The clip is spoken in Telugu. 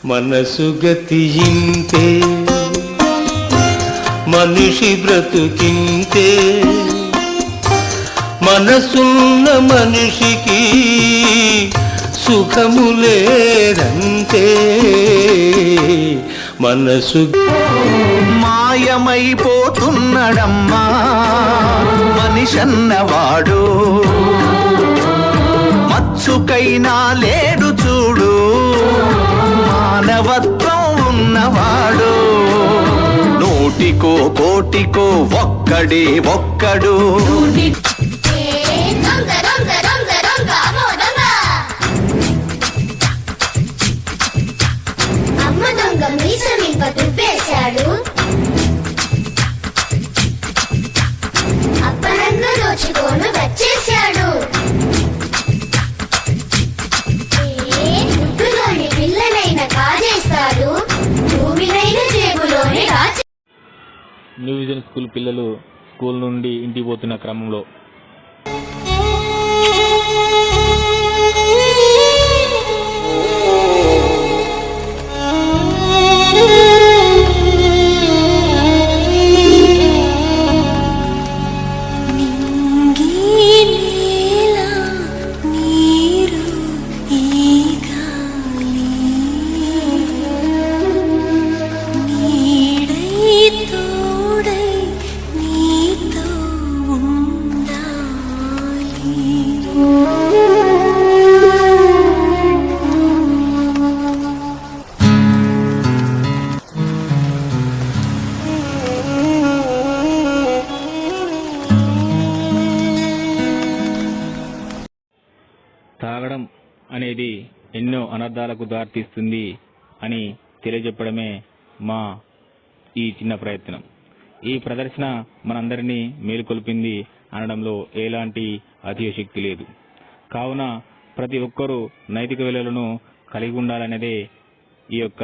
మనసు గతియింతే మనిషి బ్రతుకింతే మనసున్న మనిషికి సుఖములేదంతే మనసు మాయమైపోతున్నడమ్మా మనిషన్నవాడు మచ్చుకైనా లేడు చూడు మానవత్వం ఉన్నవాడు నూటికో కోటికో ఒక్కడే ఒక్కడు అమ్మ దొంగ మీసమింప దుబ్బేశాడు అప్పనంగా దోచుకోను వచ్చేశాడు గుడ్డులోని పిల్లనైనా కాజేస్తాడు భూమినైనా జేబులోనే న్యూ విజన్ స్కూల్ పిల్లలు స్కూల్ నుండి ఇంటికి పోతున్న క్రమంలో తాగడం అనేది ఎన్నో అనర్థాలకు దారితీస్తుంది అని తెలియజెప్పడమే మా ఈ చిన్న ప్రయత్నం. ఈ ప్రదర్శన మనందరినీ మేలుకొల్పింది అనడంలో ఎలాంటి అతిశయోక్తి లేదు. కావున ప్రతి ఒక్కరూ నైతిక విలువలను కలిగి ఉండాలనేదే ఈ యొక్క